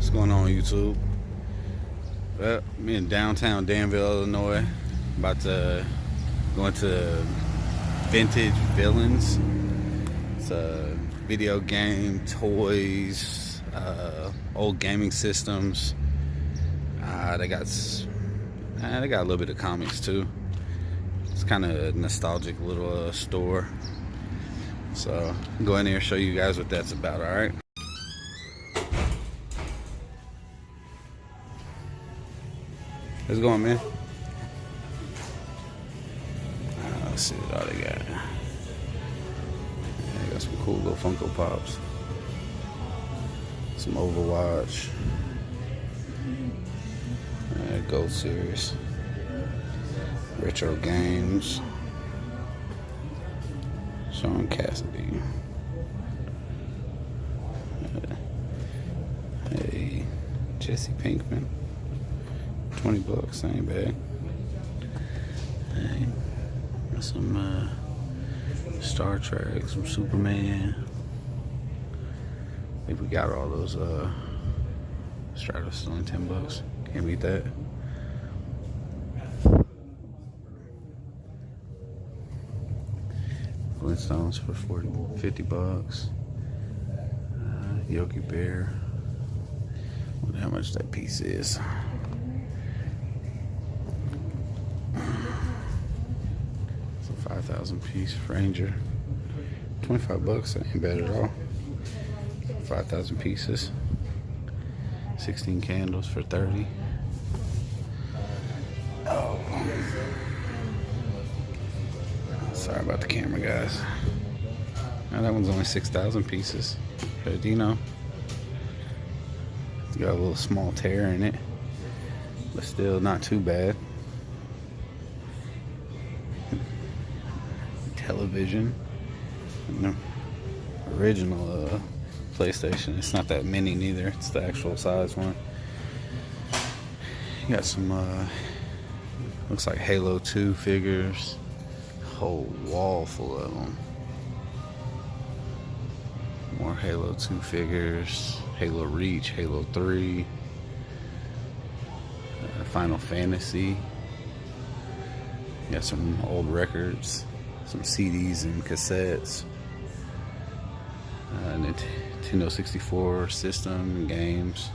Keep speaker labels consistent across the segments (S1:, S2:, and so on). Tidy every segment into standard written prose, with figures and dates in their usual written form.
S1: What's going on, YouTube? Well, I'm in downtown Danville, Illinois. About to go into Vintage Villains. It's a video game, toys, old gaming systems. They got a little bit of comics too. It's kind of a nostalgic little store. So I'll go in here and show you guys what that's about. All right. How's it going, man? Let's see what all they got. Yeah, they got some cool little Funko Pops. Some Overwatch. Gold Series. Retro games. Sean Cassidy. Hey, Jesse Pinkman. $20, ain't bad. Hey, some Star Trek, some Superman. I think we got all those. Stratos only $10. Can't beat that. Flintstones for $50. Yogi Bear. I wonder how much that piece is. It's a 5,000 piece Ranger. $25. That ain't bad at all. 5,000 pieces. 16 candles for $30. Oh. Sorry about the camera, guys. Now that one's only 6,000 pieces. But you know, it's got a little small tear in it, but still not too bad. Television. Original PlayStation. It's not that mini neither. It's the actual size one. You got some looks like Halo 2 figures. Whole wall full of them. More Halo 2 figures. Halo Reach, Halo 3, Final Fantasy. Got some old records, some CDs and cassettes. Nintendo 64 system and games.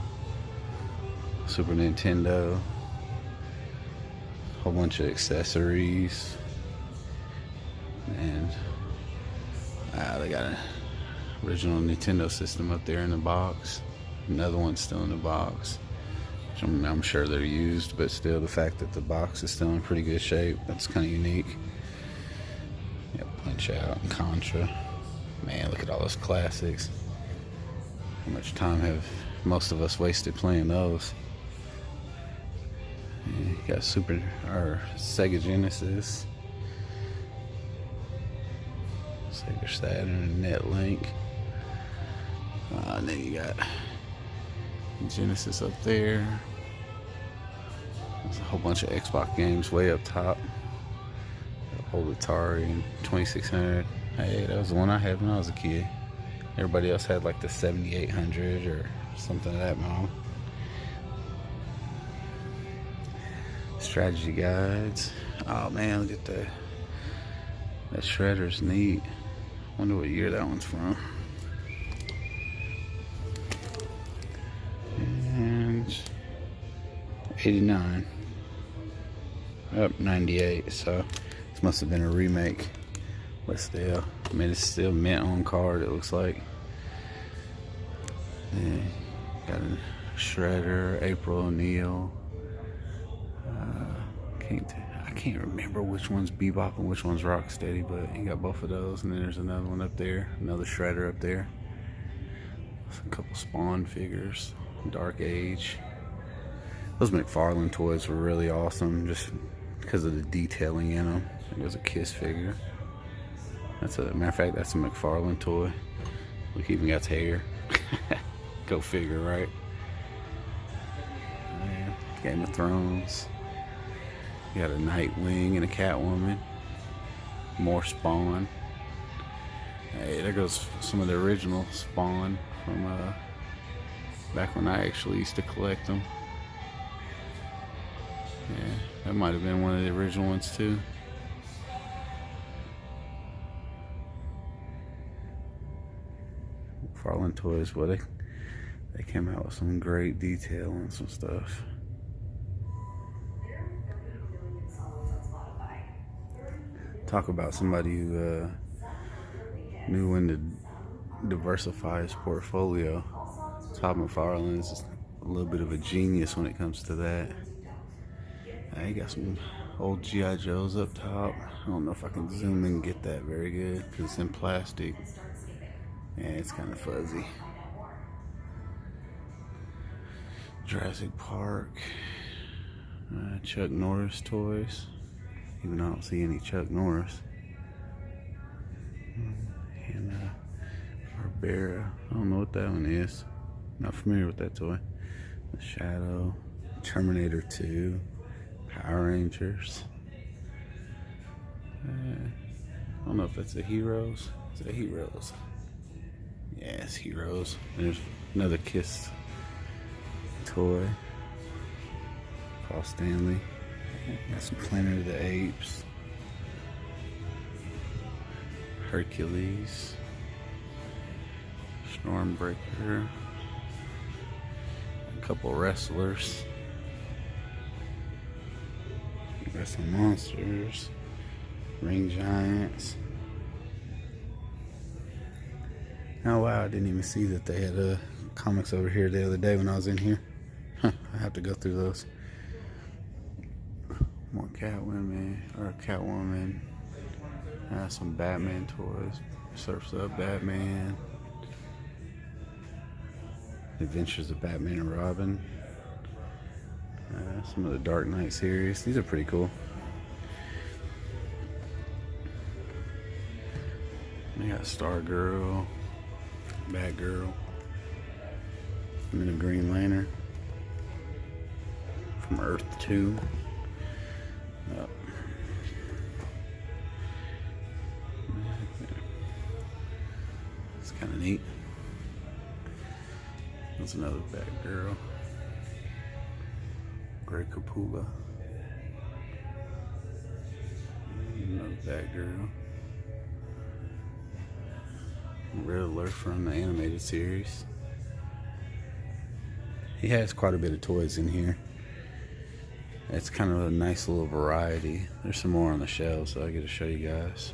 S1: Super Nintendo. Whole bunch of accessories. And they got an original Nintendo system up there in the box. Another one still in the box. Which I'm sure they're used, but still the fact that the box is still in pretty good shape, that's kind of unique. Yeah, Punch Out and Contra. Man, look at all those classics. How much time have most of us wasted playing those? Yeah, you got Sega Genesis, Sega Saturn, Netlink. And then you got Genesis up there. There's a whole bunch of Xbox games way up top. Old Atari and 2600. Hey, that was the one I had when I was a kid. Everybody else had like the 7800 or something of that model. Strategy guides. Oh man, look at that. That shredder's neat. Wonder what year that one's from. And 89. Up 98. So this must have been a remake. But still, I mean, it's still mint on card, it looks like. Yeah, got a Shredder, April O'Neil. I can't remember which one's Bebop and which one's Rocksteady, but you got both of those. And then there's another one up there, another Shredder up there. A couple Spawn figures, Dark Age. Those McFarlane toys were really awesome, just because of the detailing in them. There's a Kiss figure. That's a matter of fact, that's a McFarlane toy. Look, even got hair. Go figure, right? Yeah. Game of Thrones. You got a Nightwing and a Catwoman. More Spawn. Hey, there goes some of the original Spawn from Back when I actually used to collect them. Yeah, that might have been one of the original ones too. Farland Toys, well, they came out with some great detail and some stuff. Talk about somebody who knew when to diversify his portfolio. Todd McFarlane's a little bit of a genius when it comes to that. He got some old G.I. Joes up top. I don't know if I can zoom in and get that very good because it's in plastic. Yeah, it's kind of fuzzy. Jurassic Park. Chuck Norris toys. Even though I don't see any Chuck Norris. And Barbera. I don't know what that one is. Not familiar with that toy. The Shadow. Terminator 2. Power Rangers. I don't know if that's the Heroes. Is that Heroes? Yeah, it's Heroes. There's another Kiss toy. Paul Stanley. Got some Planet of the Apes. Hercules. Stormbreaker. A couple wrestlers. Got some monsters. Ring Giants. Oh wow, I didn't even see that they had comics over here the other day when I was in here. I have to go through those. More Catwoman. Some Batman toys. Surf's Up Batman. Adventures of Batman and Robin. Some of the Dark Knight series. These are pretty cool. They got Stargirl, Batgirl, and then a Green Lantern from Earth 2. Yep. It's kind of neat. There's another Batgirl. Grey Capula. Another Batgirl. Riddler from the animated series. He has quite a bit of toys in here. It's kind of a nice little variety. There's some more on the shelves, so I get to show you guys.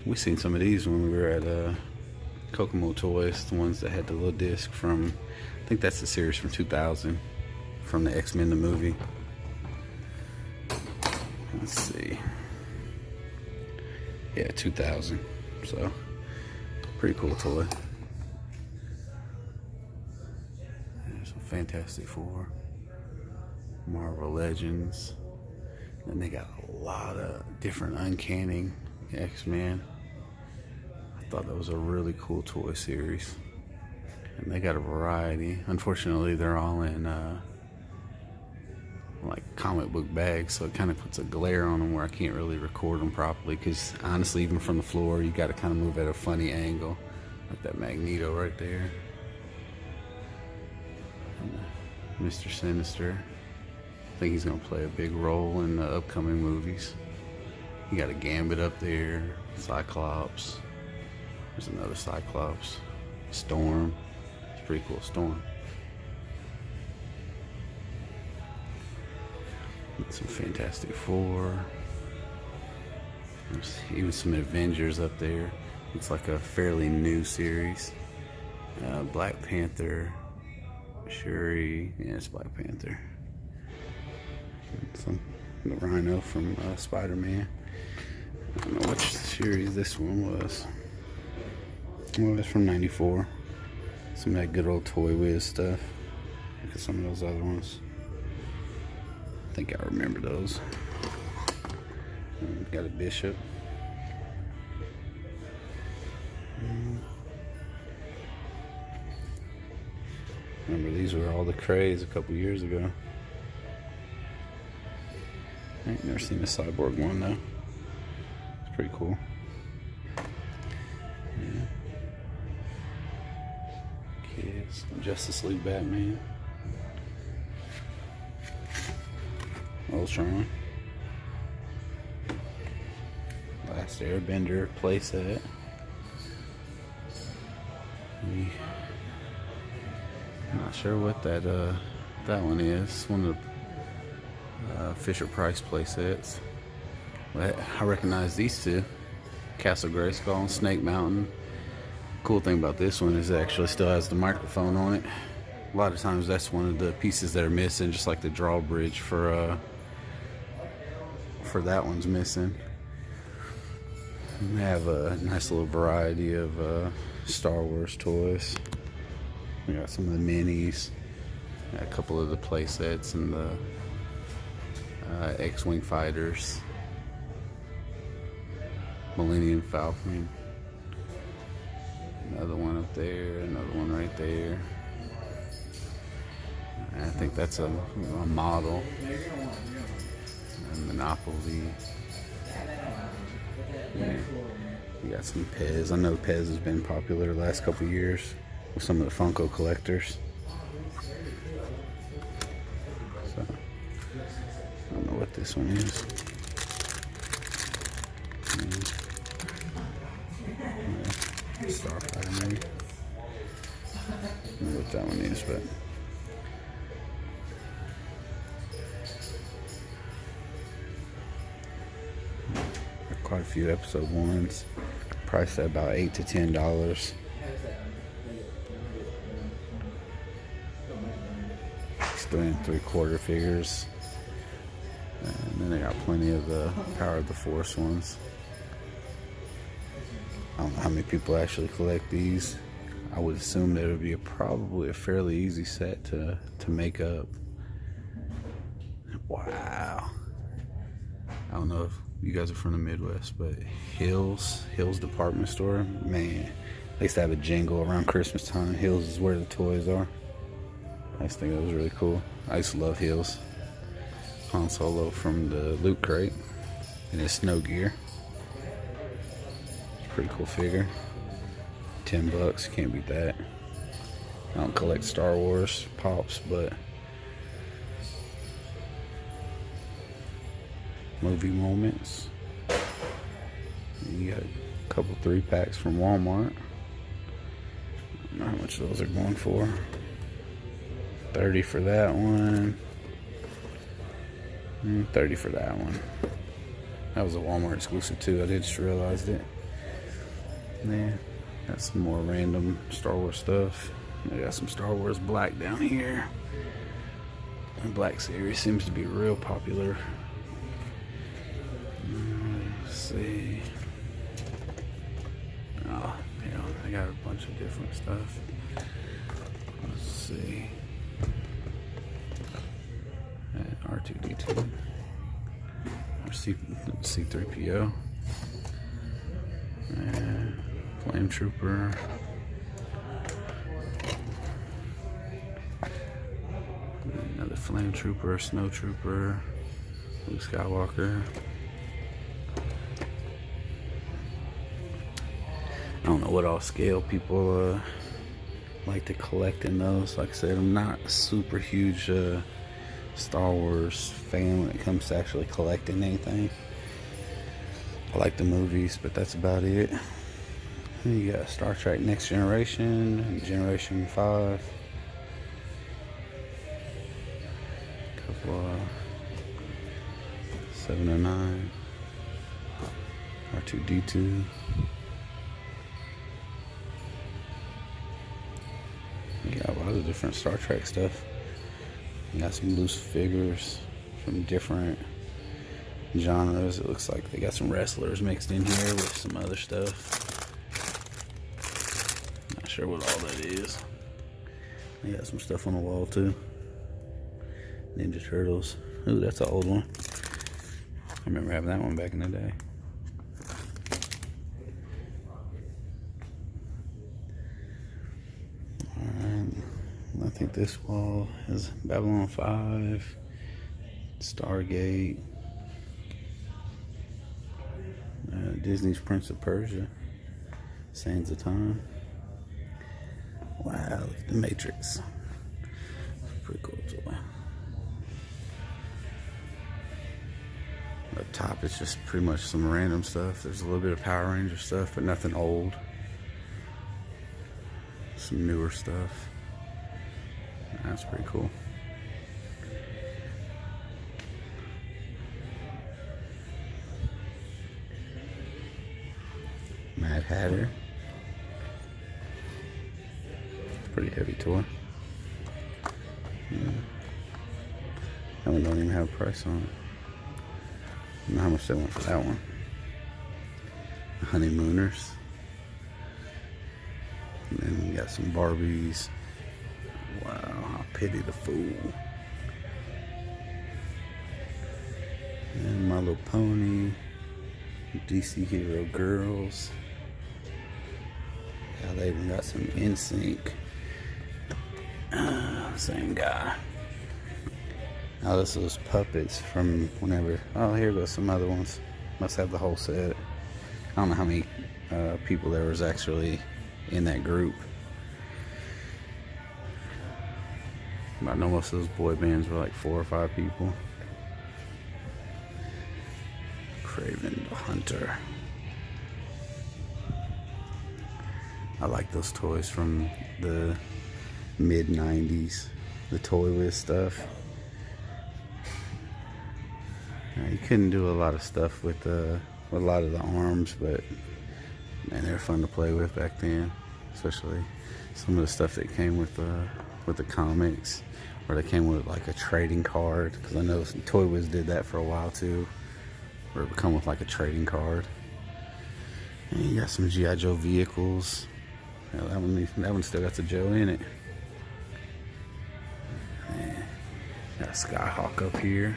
S1: We seen some of these when we were at Kokomo Toys, the ones that had the little disc from, I think that's the series from 2000, from the X-Men the movie. Let's see. Yeah, 2000. So, pretty cool toy. There's some Fantastic Four, Marvel Legends. And they got a lot of different Uncanny X-Men. I thought that was a really cool toy series. And they got a variety. Unfortunately, they're all in like comic book bags, so it kind of puts a glare on them where I can't really record them properly, because honestly, even from the floor, you got to kind of move at a funny angle, like that Magneto right there. And, Mr. Sinister. I think he's going to play a big role in the upcoming movies. You got a Gambit up there, Cyclops. There's another Cyclops. Storm. It's pretty cool, Storm. Some Fantastic Four. There's even some Avengers up there. Looks like a fairly new series. Black Panther. Shuri. Yeah, it's Black Panther. The Rhino from Spider-Man. I don't know which series this one was. Well, it's from '94. Some of that good old Toy Wiz stuff. Look at some of those other ones. I think I remember those. Got a Bishop. Remember, these were all the craze a couple years ago. I ain't never seen a Cyborg one though. It's pretty cool. Yeah. Kids. Some Justice League Batman. Ultron. Last Airbender playset. I'm not sure what that one is. One of the Fisher Price playsets. But I recognize these two. Castle Grayskull and Snake Mountain. Cool thing about this one is it actually still has the microphone on it. A lot of times that's one of the pieces that are missing, just like the drawbridge for that one's missing. We have a nice little variety of Star Wars toys. We got some of the minis, got a couple of the play sets and the X-Wing fighters, Millennium Falcon, another one up there, another one right there. I think that's a model. And Monopoly. Yeah. We got some Pez. I know Pez has been popular the last couple of years with some of the Funko collectors. So, I don't know what this one is. Starfighter maybe. I don't know what that one is, but quite a few episode ones, priced at about $8 to $10. It's 3 3/4 figures, and then they got plenty of the Power of the Force ones. I don't know how many people actually collect these. I would assume that it would be probably a fairly easy set to make up. Wow. I don't know if you guys are from the Midwest, but Hills department store, man, they used to have a jingle around Christmas time. Hills is where the toys are. I just think that was really cool. I used to love Hills. Han Solo from the Loot Crate in his snow gear. It's a pretty cool figure. $10, can't beat that. I don't collect Star Wars pops, but movie moments. You got a couple 3-packs from Walmart. I don't know how much those are going for. $30 for that one. And $30 for that one. That was a Walmart exclusive too. I just realized it. Yeah, got some more random Star Wars stuff. I got some Star Wars Black down here. The Black series seems to be real popular. Let's see. Oh, you know, I got a bunch of different stuff. Let's see. R2D2. C3PO. And Flame Trooper. Another Flame Trooper, Snow Trooper, Luke Skywalker. I don't know what all scale people like to collect in those. Like I said, I'm not a super huge Star Wars fan when it comes to actually collecting anything. I like the movies, but that's about it. You got Star Trek Next Generation and Generation 5. Couple 709. R2D2. You got a lot of different Star Trek stuff. You got some loose figures from different genres. It looks like they got some wrestlers mixed in here with some other stuff. Not sure what all that is. They got some stuff on the wall too. Ninja Turtles. Ooh, that's an old one. I remember having that one back in the day. I think this wall is Babylon 5, Stargate, Disney's Prince of Persia, Sands of Time. Wow, look at the Matrix. Pretty cool toy. Up top, it's just pretty much some random stuff. There's a little bit of Power Ranger stuff, but nothing old. Some newer stuff. That's pretty cool. Mad Hatter. Pretty heavy toy. That one don't even have a price on it. I don't know how much they want for that one. Honeymooners. And then we got some Barbies. Wow, I pity the fool. And My Little Pony. DC Hero Girls. Yeah, they even got some NSYNC. Same guy. Oh, this is puppets from whenever. Oh, here goes some other ones. Must have the whole set. I don't know how many people there was actually in that group. But I know most of those boy bands were like 4 or 5 people. Craven the Hunter. I like those toys from the mid-90s. The Toy Wiz stuff. You couldn't do a lot of stuff with a lot of the arms, but man, they were fun to play with back then. Especially some of the stuff that came with the comics, or they came with like a trading card. Because I know Toy Wiz did that for a while too, where it would come with like a trading card. And you got some G.I. Joe vehicles. Yeah, that one still got the Joe in it. Man, got a Skyhawk up here.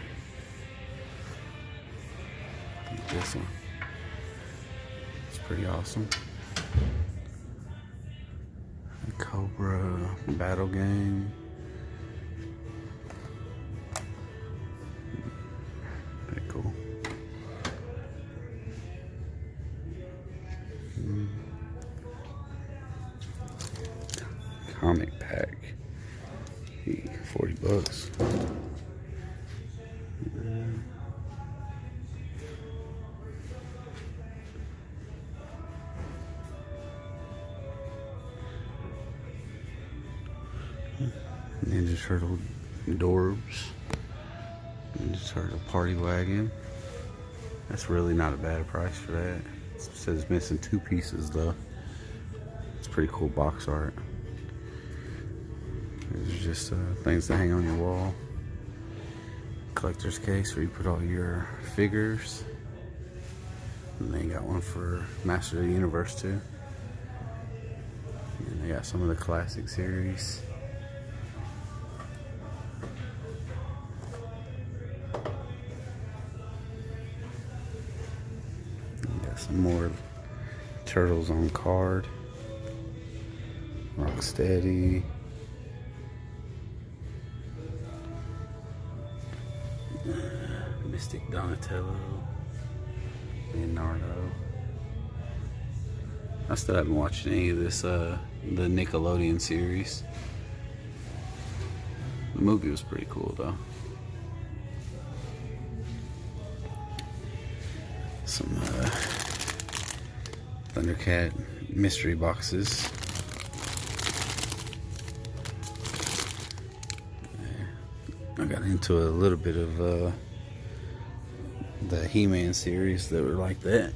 S1: This one. It's pretty awesome. A Cobra battle game. Pretty cool. Comic pack. $40. Ninja Turtle Dorbs. Ninja Turtle Party Wagon. That's really not a bad price for that. It says it's missing 2 pieces though. It's pretty cool box art. These are just things to hang on your wall. Collector's case where you put all your figures. And they got one for Master of the Universe too. And they got some of the classic series. Some more Turtles on card. Rocksteady. Mystic Donatello. Leonardo. I still haven't watched any of this, the Nickelodeon series. The movie was pretty cool though. Some Thundercat mystery boxes. I got into a little bit of the He-Man series that were like that.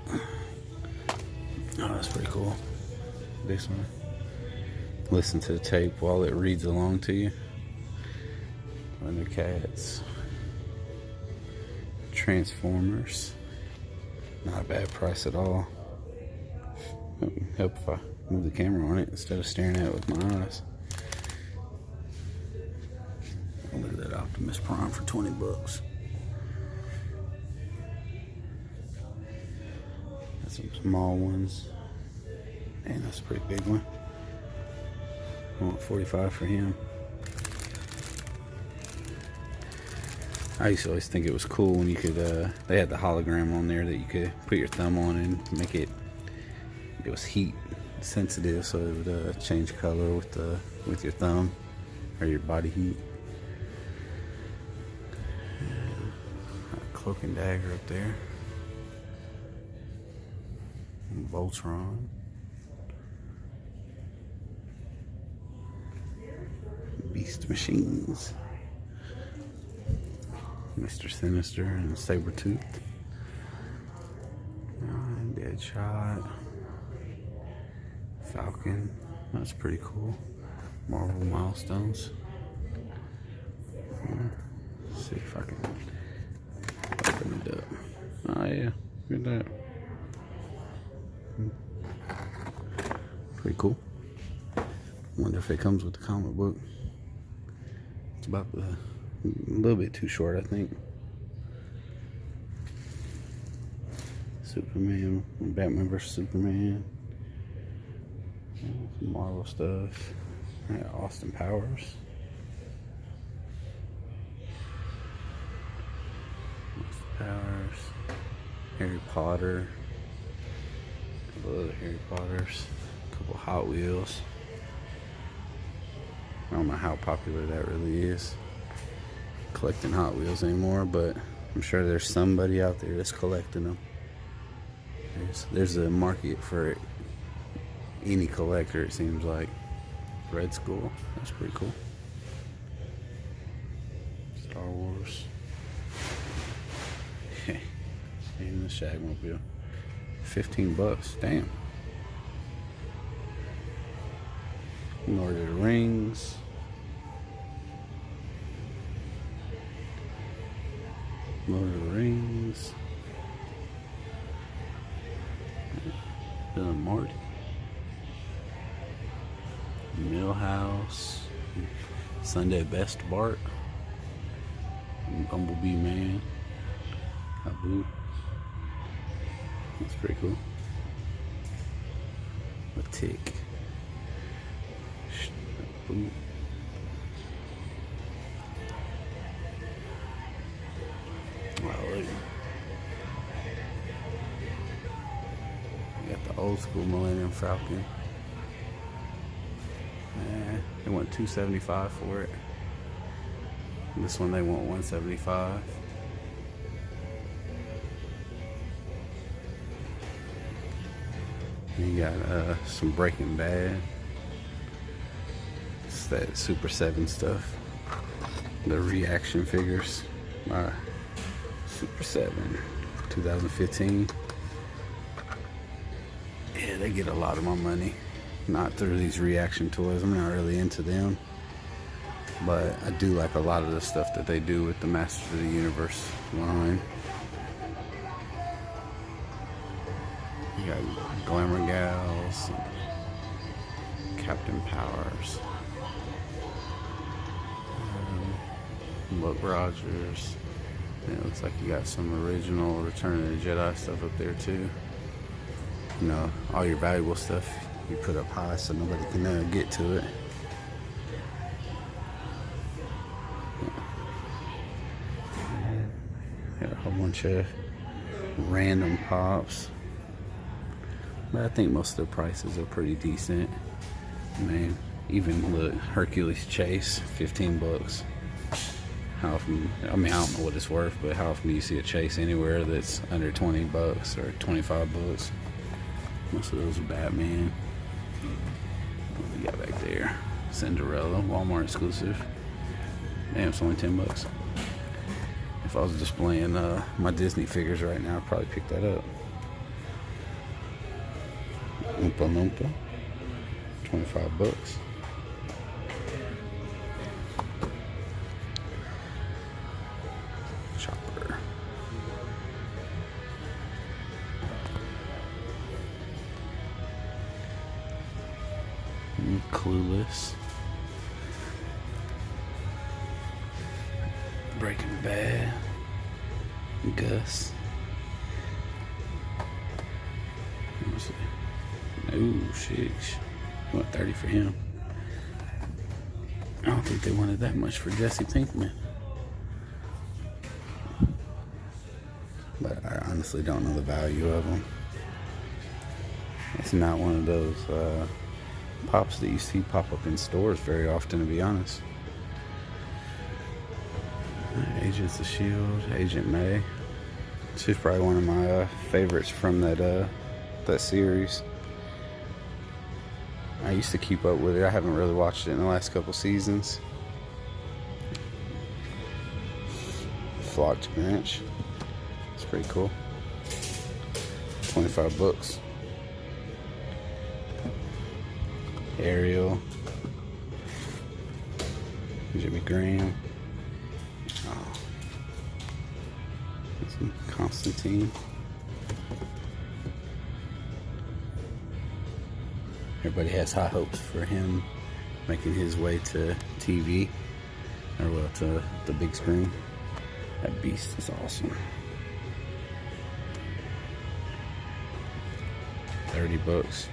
S1: Oh, that's pretty cool. This one. Listen to the tape while it reads along to you. Thundercats. Transformers. Not a bad price at all. Help if I move the camera on it instead of staring at it with my eyes. Oh, look at that Optimus Prime for $20. Got some small ones. Man, that's a pretty big one. I want $45 for him. I used to always think it was cool when you could, they had the hologram on there that you could put your thumb on and make it, it was heat sensitive, so it would change color with your thumb or your body heat. Cloak and Dagger up there. Voltron. Beast Machines. Mr. Sinister and Sabretooth. Deadshot. Falcon. That's pretty cool. Marvel Milestones. Let's see if I can open it up. Oh yeah, look at that. Pretty cool. Wonder if it comes with the comic book. It's about a little bit too short, I think. Superman, Batman vs Superman. Some Marvel stuff. Austin Powers. Harry Potter. A couple other Harry Potters. A couple Hot Wheels. I don't know how popular that really is, collecting Hot Wheels anymore, but I'm sure there's somebody out there that's collecting them. There's a market for any collector, it seems like. Red Skull, that's pretty cool. Star Wars. Even the Shagmobile. $15, damn. Lord of the Rings. Lord of the Rings. Bill and Marty. Millhouse. Sunday Best Bart. Bumblebee Man. Abu. That's pretty cool. A Tick. Abu. Wow, look. You got the old school Millennium Falcon. They want $275 for it. This one they want $175. You got some Breaking Bad. It's that Super 7 stuff. The reaction figures. Super 7, 2015. Yeah, they get a lot of my money. Not through these reaction toys. I'm not really into them. But I do like a lot of the stuff that they do with the Masters of the Universe line. You got Glamour Gals, Captain Powers, Buck Rogers. And it looks like you got some original Return of the Jedi stuff up there too. You know, all your valuable stuff you put up high so nobody can get to it. Got a whole bunch of random pops. But I think most of the prices are pretty decent. Man, even the Hercules Chase, $15. How often, I mean, I don't know what it's worth, but how often do you see a Chase anywhere that's under $20 or $25? Most of those are Batman. What do we got back there? Cinderella, Walmart exclusive. Damn, it's only $10. If I was displaying my Disney figures right now, I'd probably pick that up. Oompa Loompa, $25. Chopper. Clueless. Breaking Bad. Gus. Oh shit. What, 30 for him? I don't think they wanted that much for Jesse Pinkman. But I honestly don't know the value of them. It's not one of those pops that you see pop up in stores very often, to be honest. Agents of S.H.I.E.L.D., Agent May. She's probably one of my favorites from that series. I used to keep up with it. I haven't really watched it in the last couple seasons. Flocked Grinch. It's pretty cool. 25 books. Ariel. Jimmy Graham. Oh. Constantine. Everybody has high hopes for him making his way to TV, or well, to the big screen. That beast is awesome. 30 books.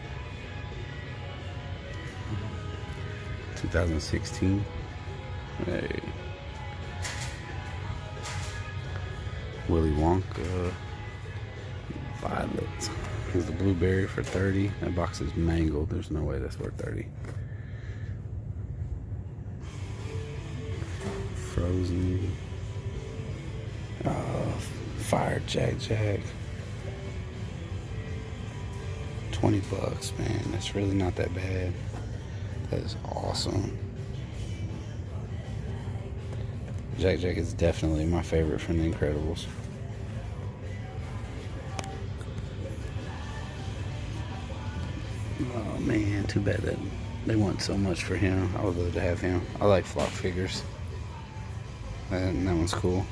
S1: 2016. Hey. Willy Wonka. Violet. Here's the blueberry for 30. That box is mangled. There's no way that's worth 30. Frozen. Oh, Fire Jack Jack. 20 bucks, man. That's really not that bad. That is awesome. Jack Jack is definitely my favorite from The Incredibles. Oh man, too bad that they want so much for him. I would love to have him. I like flock figures. And that one's cool.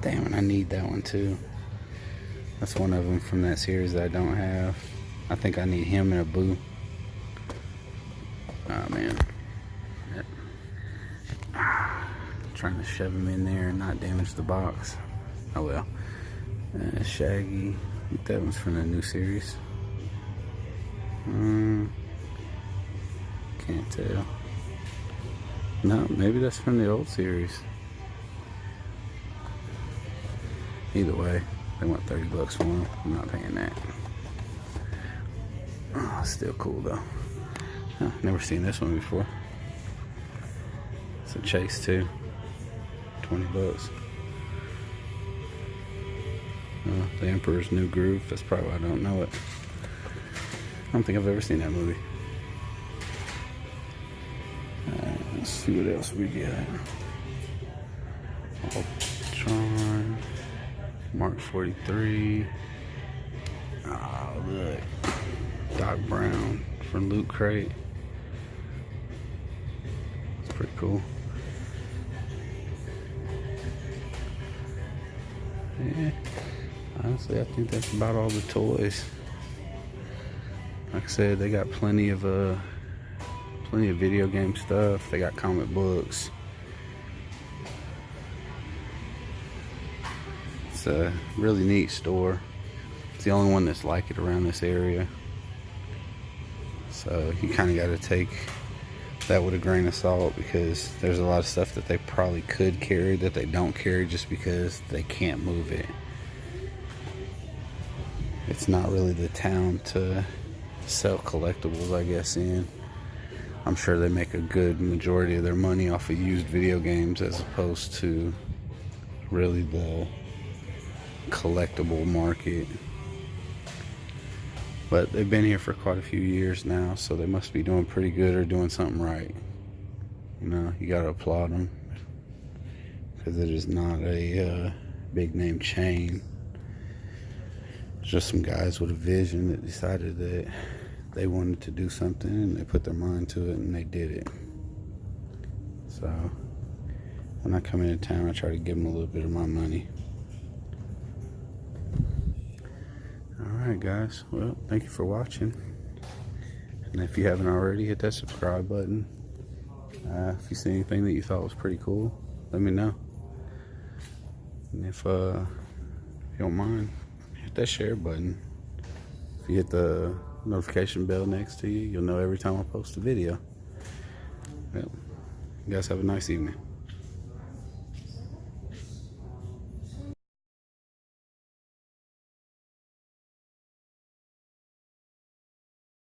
S1: Damn it, I need that one too. That's one of them from that series that I don't have. I think I need him and a Boo. Oh man. Trying to shove him in there and not damage the box. Oh well. Shaggy. I think that one's from the new series. Can't tell. No, maybe that's from the old series. Either way, they want 30 bucks for them. I'm not paying that. Oh, still cool though. Huh, never seen this one before. It's a Chase too. 20 bucks. The Emperor's New Groove. That's probably why I don't know it. I don't think I've ever seen that movie. Let's see what else we got. Ultron. Mark 43. Oh, look. Doc Brown from Loot Crate. It's pretty cool. Yeah. Honestly, I think that's about all the toys. Like I said, they got plenty of video game stuff. They got comic books. It's a really neat store. It's the only one that's like it around this area. So you kind of got to take that with a grain of salt, because there's a lot of stuff that they probably could carry that they don't carry just because they can't move it. It's not really the town to sell collectibles, I guess, in. I'm sure they make a good majority of their money off of used video games as opposed to really the collectible market. But they've been here for quite a few years now, so they must be doing pretty good or doing something right. You know, you gotta applaud them, because it is not a big name chain. It's just some guys with a vision that decided that they wanted to do something, and they put their mind to it, and they did it. So when I come into town, I try to give them a little bit of my money. Alright guys, well, thank you for watching. And if you haven't already, hit that subscribe button. If you see anything that you thought was pretty cool, let me know. And if you don't mind, hit that share button. If you hit the notification bell next to you, you'll know every time I post a video. Well, you guys have a nice evening.